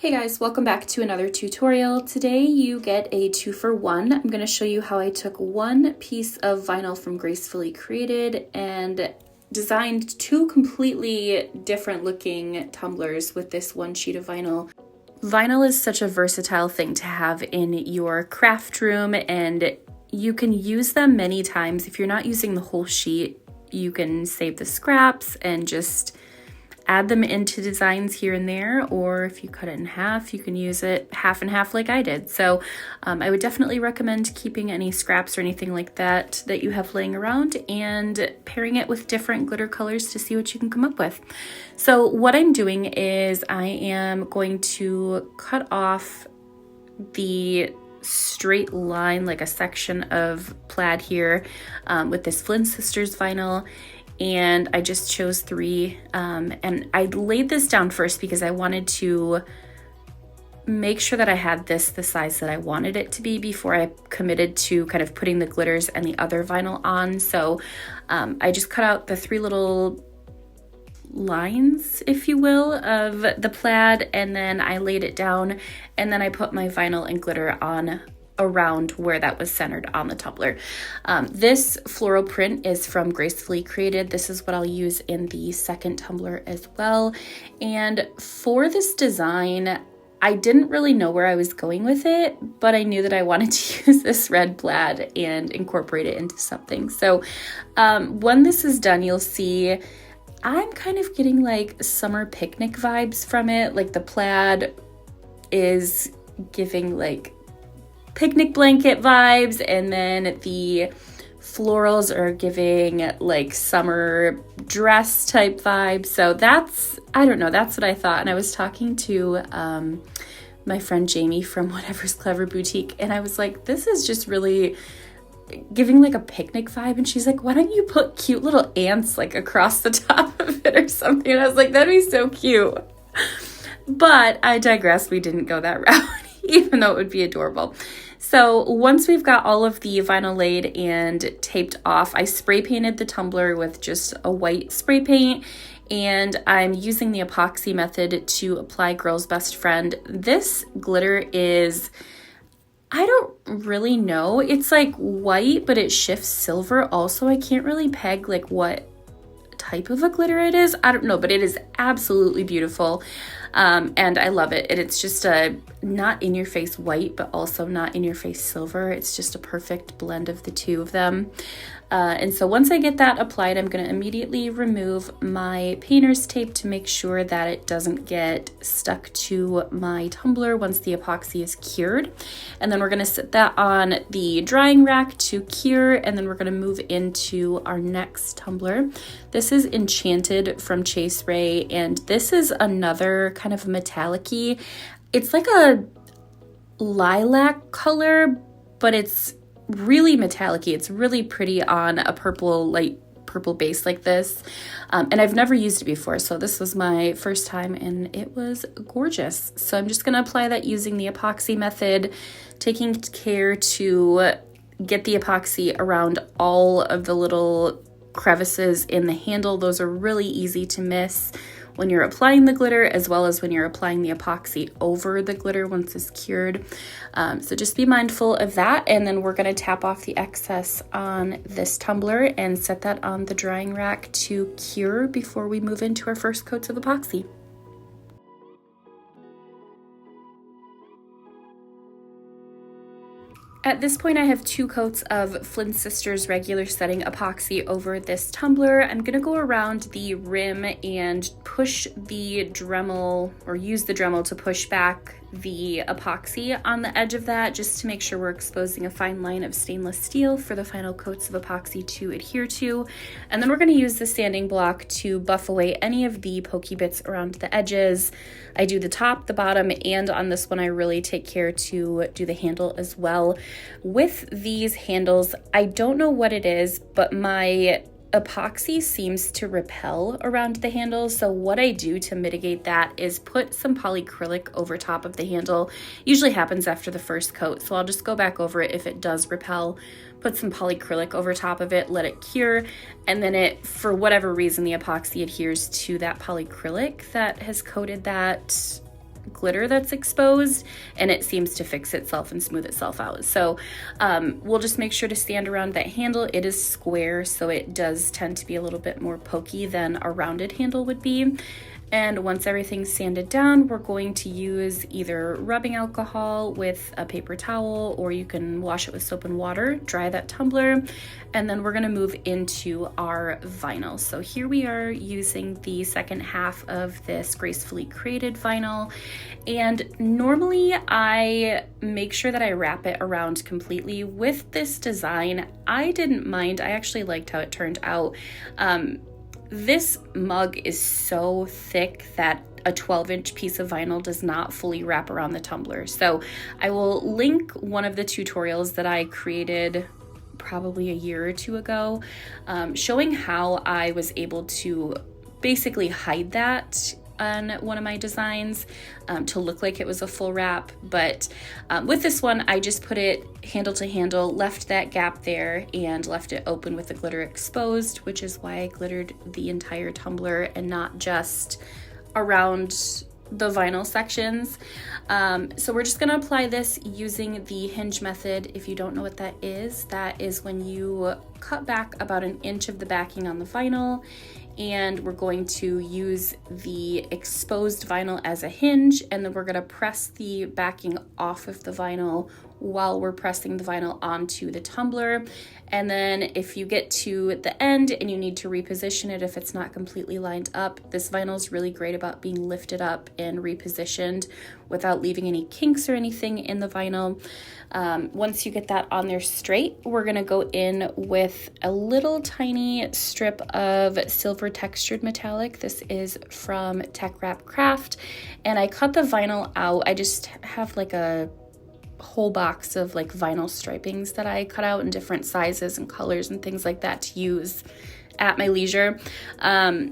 Hey guys, welcome back to another tutorial. Today you get a 2-for-1. I'm going to show you how I took one piece of vinyl from Gracefully Created and designed two completely different looking tumblers with this one sheet of vinyl. Vinyl is such a versatile thing to have in your craft room, and you can use them many times. If you're not using the whole sheet, you can save the scraps and just add them into designs here and there, or if you cut it in half, you can use it half and half like I did. So I would definitely recommend keeping any scraps or anything like that that you have laying around and pairing it with different glitter colors to see what you can come up with. So what I'm doing is I am going to cut off the straight line, like a section of plaid here with this Flynn Sisters vinyl. And I just chose 3, and I laid this down first because I wanted to make sure that I had this the size that I wanted it to be before I committed to kind of putting the glitters and the other vinyl on. So I just cut out the 3 little lines, if you will, of the plaid, and then I laid it down, and then I put my vinyl and glitter on around where that was centered on the tumbler. This floral print is from Gracefully Created. This is what I'll use in the second tumbler as well. And for this design, I didn't really know where I was going with it, but I knew that I wanted to use this red plaid and incorporate it into something. So when this is done, you'll see I'm kind of getting like summer picnic vibes from it. Like the plaid is giving like picnic blanket vibes, and then the florals are giving like summer dress type vibes. So that's, I don't know, that's what I thought. And I was talking to my friend Jamie from Whatever's Clever Boutique, and I was like, this is just really giving like a picnic vibe. And she's like, why don't you put cute little ants like across the top of it or something? And I was like, that'd be so cute. But I digress, we didn't go that route. Even though it would be adorable. So once we've got all of the vinyl laid and taped off, I spray painted the tumbler with just a white spray paint, and I'm using the epoxy method to apply Girl's Best Friend. This glitter is, I don't really know. It's like white, but it shifts silver also. I can't really peg like what type of a glitter it is. I don't know, but it is absolutely beautiful. And I love it. And it's just a not in your face white, but also not in your face silver. It's just a perfect blend of the two of them. And so once I get that applied, I'm going to immediately remove my painter's tape to make sure that it doesn't get stuck to my tumbler once the epoxy is cured. And then we're going to sit that on the drying rack to cure, and then we're going to move into our next tumbler. This is Enchanted from Chase Rae, and this is another kind of metallic-y. It's like a lilac color, but it's really metallic-y. It's really pretty on a purple, light purple base like this. And I've never used it before, so this was my first time and it was gorgeous. So I'm just going to apply that using the epoxy method, taking care to get the epoxy around all of the little crevices in the handle. Those are really easy to miss when you're applying the glitter, as well as when you're applying the epoxy over the glitter once it's cured. So just be mindful of that. And then we're going to tap off the excess on this tumbler and set that on the drying rack to cure before we move into our first coats of epoxy. At this point, I have 2 coats of Flynn Sisters regular setting epoxy over this tumbler. I'm going to go around the rim and push the Dremel, or use the Dremel to push back the epoxy on the edge of that, just to make sure we're exposing a fine line of stainless steel for the final coats of epoxy to adhere to. And then we're going to use the sanding block to buff away any of the pokey bits around the edges. I do the top, the bottom, and on this one I really take care to do the handle as well. With these handles, I don't know what it is, but my epoxy seems to repel around the handle. So what I do to mitigate that is put some polycrylic over top of the handle. Usually happens after the first coat, so I'll just go back over it if it does repel, put some polycrylic over top of it, let it cure, and then it, for whatever reason, the epoxy adheres to that polycrylic that has coated that glitter that's exposed, and it seems to fix itself and smooth itself out. So we'll just make sure to stand around that handle. It is square, so it does tend to be a little bit more pokey than a rounded handle would be. And once everything's sanded down, we're going to use either rubbing alcohol with a paper towel, or you can wash it with soap and water, dry that tumbler, and then we're gonna move into our vinyl. So here we are using the second half of this Gracefully Created vinyl. And normally I make sure that I wrap it around completely. With this design, I didn't mind. I actually liked how it turned out. This mug is so thick that a 12-inch piece of vinyl does not fully wrap around the tumbler. So I will link one of the tutorials that I created probably a year or two ago, showing how I was able to basically hide that on one of my designs to look like it was a full wrap. But with this one, I just put it handle to handle, left that gap there, and left it open with the glitter exposed, which is why I glittered the entire tumbler and not just around the vinyl sections. So we're just gonna apply this using the hinge method. If you don't know what that is when you cut back about 1 inch of the backing on the vinyl, and we're going to use the exposed vinyl as a hinge, and then we're going to press the backing off of the vinyl while we're pressing the vinyl onto the tumbler. And then if you get to the end and you need to reposition it if it's not completely lined up, this vinyl is really great about being lifted up and repositioned without leaving any kinks or anything in the vinyl. Once you get that on there straight, we're gonna go in with a little tiny strip of silver textured metallic. This is from Tech Wrap Craft, and I cut the vinyl out. I just have like a whole box of like vinyl stripings that I cut out in different sizes and colors and things like that to use at my leisure.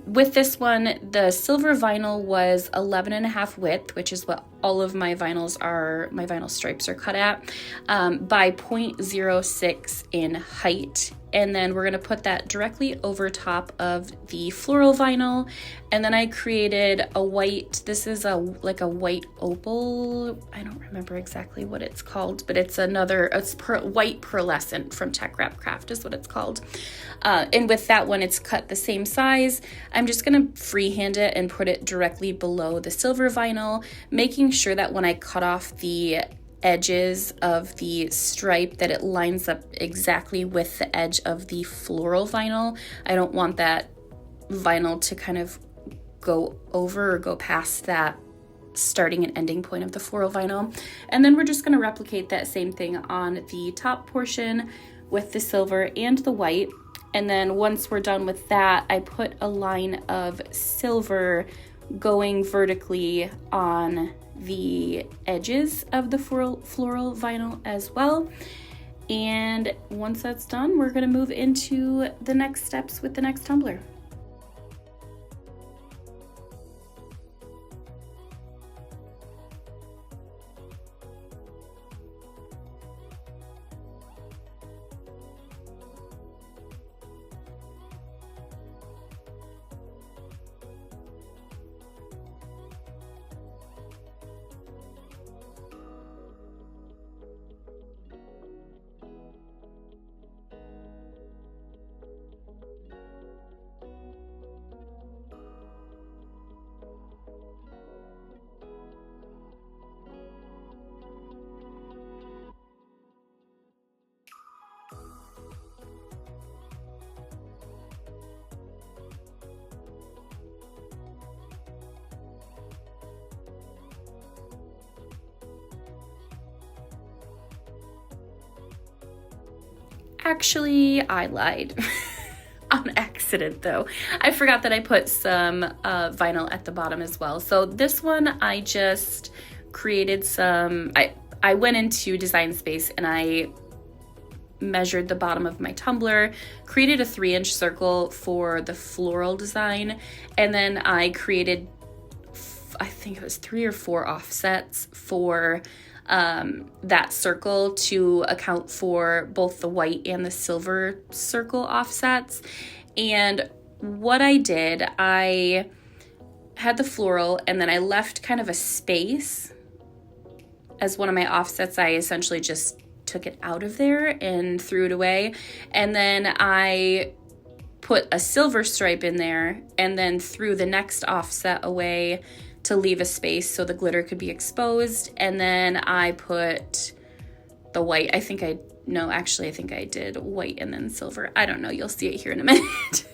With this one, the silver vinyl was 11.5 width, which is what all of my vinyls are, my vinyl stripes are cut at, by 0.06 in height. And then we're gonna put that directly over top of the floral vinyl. And then I created a white, this is like a white opal, I don't remember exactly what it's called, but it's white pearlescent from Tech Wrap Craft is what it's called. And with that one, it's cut the same size. I'm just gonna freehand it and put it directly below the silver vinyl, making sure that when I cut off the edges of the stripe that it lines up exactly with the edge of the floral vinyl. I don't want that vinyl to kind of go over or go past that starting and ending point of the floral vinyl. And then we're just going to replicate that same thing on the top portion with the silver and the white. And then once we're done with that, I put a line of silver going vertically on the edges of the floral vinyl as well. And once that's done, we're going to move into the next steps with the next tumbler. Actually, I lied. On accident though. I forgot that I put some vinyl at the bottom as well. So this one I just created some, I went into Design Space and I measured the bottom of my tumbler, created a 3-inch circle for the floral design, and then I created, I think it was 3 or 4 offsets for that circle to account for both the white and the silver circle offsets. And what I did, I had the floral, and then I left kind of a space as one of my offsets. I essentially just took it out of there and threw it away. And then I put a silver stripe in there and then threw the next offset away to leave a space so the glitter could be exposed. And then I put the white. I think I did white and then silver. I don't know. You'll see it here in a minute.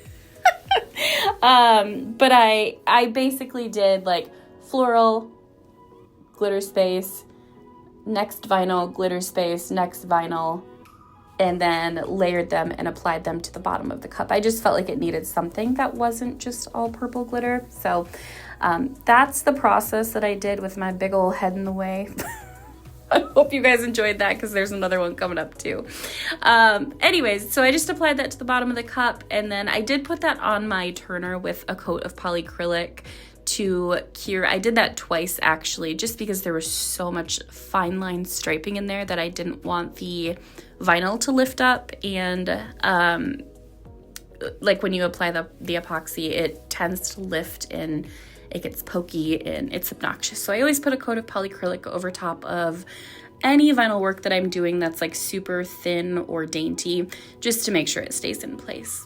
But I basically did like floral, glitter space, next vinyl, glitter space, next vinyl, and then layered them and applied them to the bottom of the cup. I just felt like it needed something that wasn't just all purple glitter. So that's the process that I did with my big old head in the way. I hope you guys enjoyed that, because there's another one coming up too. Anyways, so I just applied that to the bottom of the cup, and then I did put that on my turner with a coat of polycrylic to cure. I did that twice actually, just because there was so much fine line striping in there that I didn't want the vinyl to lift up. And like when you apply the epoxy, it tends to lift and it gets pokey and it's obnoxious. So I always put a coat of polycrylic over top of any vinyl work that I'm doing that's like super thin or dainty, just to make sure it stays in place.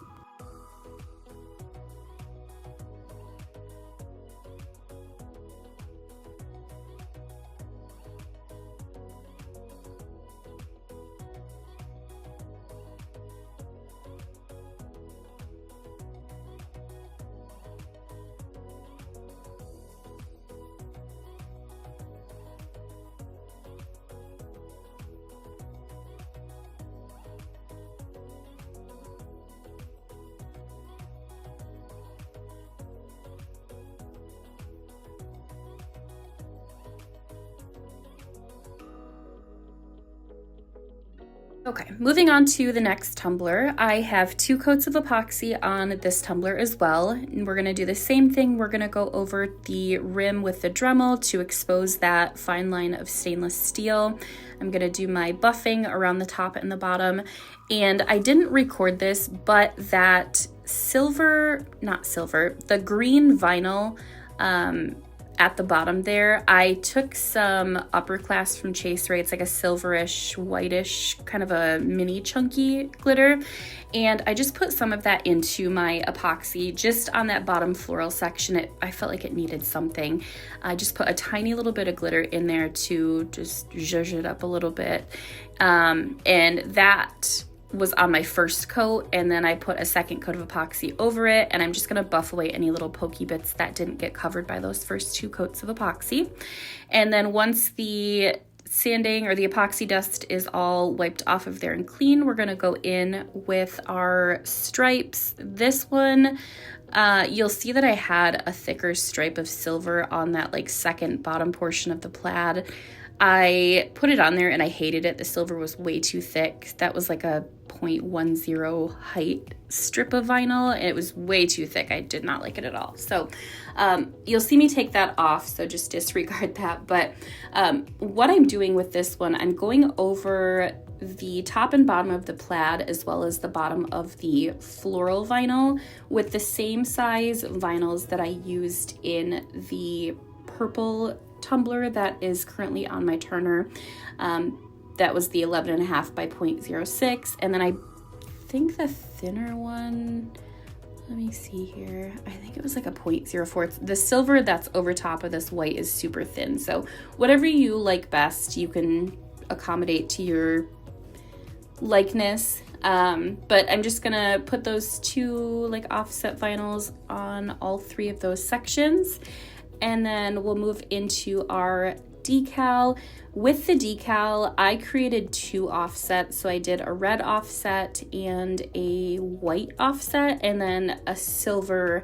Okay, moving on to the next tumbler. I have 2 coats of epoxy on this tumbler as well, and we're gonna do the same thing. We're gonna go over the rim with the Dremel to expose that fine line of stainless steel. I'm gonna do my buffing around the top and the bottom, and I didn't record this, but that the green vinyl at the bottom there, I took some Upperclass from Chase Rae. It's like a silverish, whitish, kind of a mini chunky glitter. And I just put some of that into my epoxy, just on that bottom floral section. I felt like it needed something. I just put a tiny little bit of glitter in there to just zhuzh it up a little bit. And that was on my first coat, and then I put a second coat of epoxy over it, and I'm just gonna buff away any little pokey bits that didn't get covered by those first 2 coats of epoxy. And then once the sanding or the epoxy dust is all wiped off of there and clean, we're gonna go in with our stripes. This one, you'll see that I had a thicker stripe of silver on that like second bottom portion of the plaid. I put it on there and I hated it. The silver was way too thick. That was like a 0.10 height strip of vinyl, and it was way too thick. I did not like it at all. So you'll see me take that off, so just disregard that. But what I'm doing with this one, I'm going over the top and bottom of the plaid as well as the bottom of the floral vinyl with the same size vinyls that I used in the purple tumbler that is currently on my turner. That was the 11.5 by 0.06, and then I think the thinner one, let me see here, I think it was like a 0.04. The silver that's over top of this white is super thin, so whatever you like best, you can accommodate to your likeness. But I'm just gonna put those 2 like offset vinyls on all 3 of those sections, and then we'll move into our decal. With the decal, I created 2 offsets. So I did a red offset and a white offset, and then a silver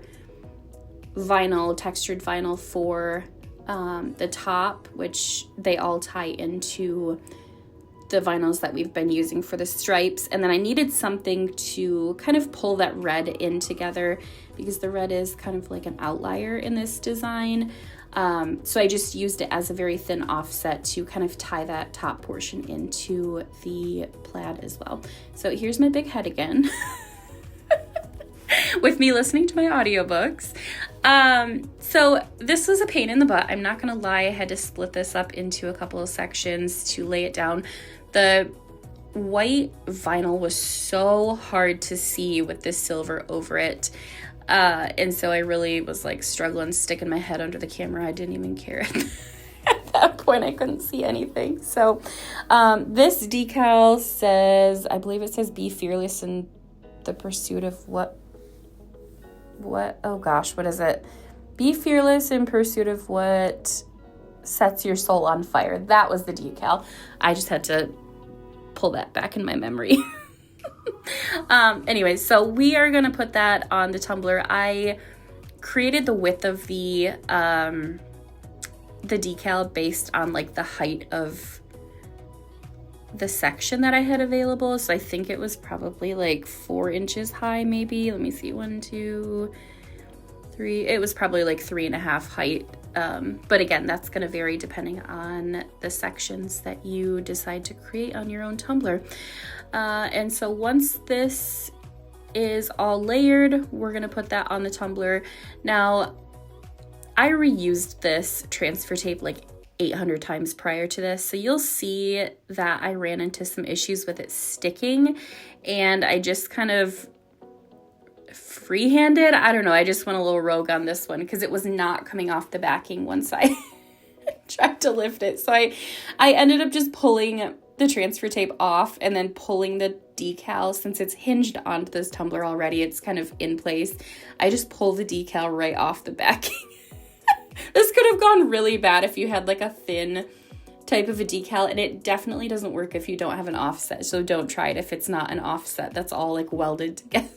vinyl, textured vinyl for the top, which they all tie into the vinyls that we've been using for the stripes. And then I needed something to kind of pull that red in together, because the red is kind of like an outlier in this design. So I just used it as a very thin offset to kind of tie that top portion into the plaid as well. So here's my big head again with me listening to my audiobooks. So this was a pain in the butt. I'm not gonna lie, I had to split this up into a couple of sections to lay it down. The white vinyl was so hard to see with the silver over it. And so I really was like struggling, sticking my head under the camera. I didn't even care. At that point, I couldn't see anything. So this decal says, I believe it says, be fearless in the pursuit of what, oh gosh, what is it? Be fearless in pursuit of what sets your soul on fire. That was the decal. I just had to pull that back in my memory. Anyway, so we are going to put that on the tumbler. I created the width of the decal based on like the height of the section that I had available. So I think it was probably like 4 inches high, maybe. Let me see, 1, 2, 3. It was probably like 3.5 height. But again, that's going to vary depending on the sections that you decide to create on your own tumbler. And so once this is all layered, we're going to put that on the tumbler. Now, I reused this transfer tape like 800 times prior to this, so you'll see that I ran into some issues with it sticking, and I just kind of freehanded. I don't know, I just went a little rogue on this one because it was not coming off the backing once I tried to lift it. So I ended up just pulling the transfer tape off and then pulling the decal. Since it's hinged onto this tumbler already, it's kind of in place. I just pull the decal right off the backing. This could have gone really bad if you had like a thin type of a decal, and it definitely doesn't work if you don't have an offset. So don't try it if it's not an offset that's all like welded together.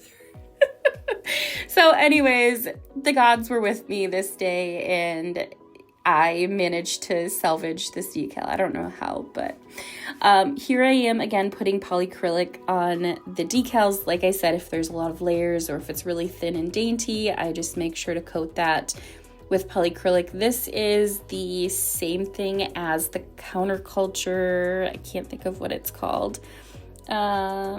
So anyways, the gods were with me this day and I managed to salvage this decal. I don't know how, but here I am again putting polycrylic on the decals. Like I said, if there's a lot of layers or if it's really thin and dainty, I just make sure to coat that with polycrylic. This is the same thing as the counterculture. I can't think of what it's called. I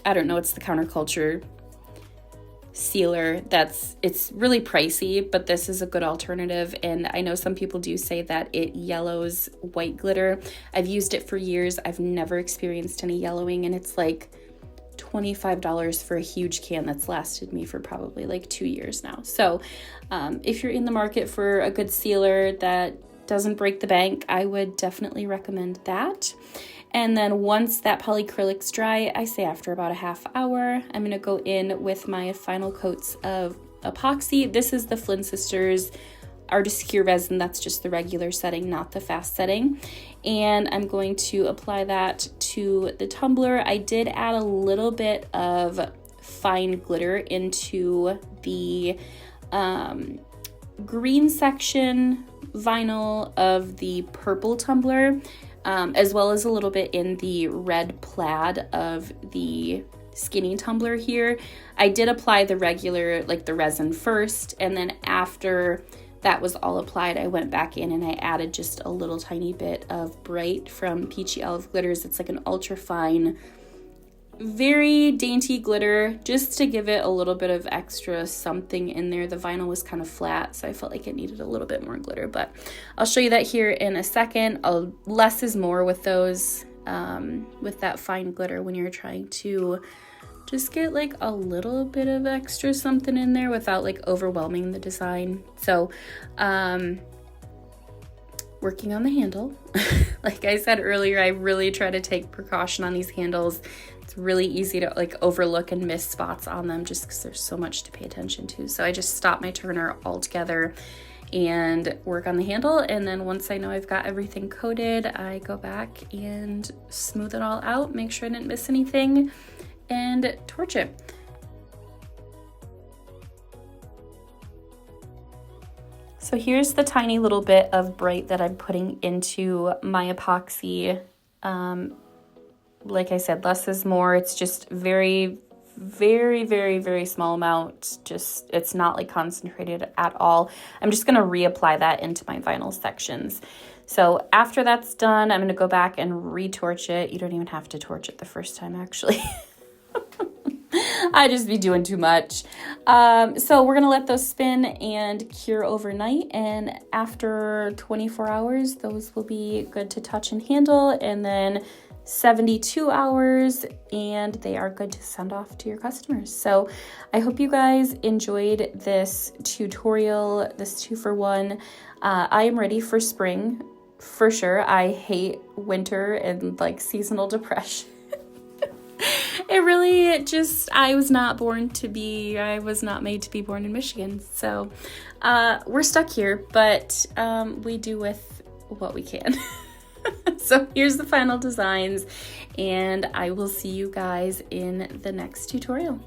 don't know. It's the counterculture sealer. It's really pricey, but this is a good alternative. And I know some people do say that it yellows white glitter. I've used it for years. I've never experienced any yellowing, and it's like $25 for a huge can that's lasted me for probably like 2 years now. So if you're in the market for a good sealer that doesn't break the bank, I would definitely recommend that. And then once that polycrylic's dry, I say after about a half hour, I'm going to go in with my final coats of epoxy. This is the Flynn Sisters Artist Cure resin. That's just the regular setting, not the fast setting. And I'm going to apply that to the tumbler. I did add a little bit of fine glitter into the green section vinyl of the purple tumbler, as well as a little bit in the red plaid of the skinny tumbler here. I did apply the regular, like the resin first, and then after that was all applied, I went back in and I added just a little tiny bit of Brite from Peachy Olive Glitters. It's like an ultra fine, very dainty glitter, just to give it a little bit of extra something in there. The vinyl was kind of flat, so I felt like it needed a little bit more glitter, but I'll show you that here in a second. Less is more with those, with that fine glitter when you're trying to just get like a little bit of extra something in there without like overwhelming the design. So, working on the handle. Like I said earlier, I really try to take precaution on these handles. It's really easy to like overlook and miss spots on them just because there's so much to pay attention to. So I just stop my turner altogether and work on the handle. And then once I know I've got everything coated, I go back and smooth it all out, make sure I didn't miss anything, and torch it. So here's the tiny little bit of Brite that I'm putting into my epoxy. Like I said, less is more. It's just very, very, very, very small amount. Just, it's not like concentrated at all. I'm just gonna reapply that into my vinyl sections. So after that's done, I'm gonna go back and retorch it. You don't even have to torch it the first time, actually. I just be doing too much. So we're gonna let those spin and cure overnight, and after 24 hours, those will be good to touch and handle, and then 72 hours, and they are good to send off to your customers. So I hope you guys enjoyed this tutorial, this 2-for-1. I am ready for spring for sure. I hate winter and like seasonal depression. It really just, I was not made to be born in Michigan. So we're stuck here, but we do with what we can. So here's the final designs, and I will see you guys in the next tutorial.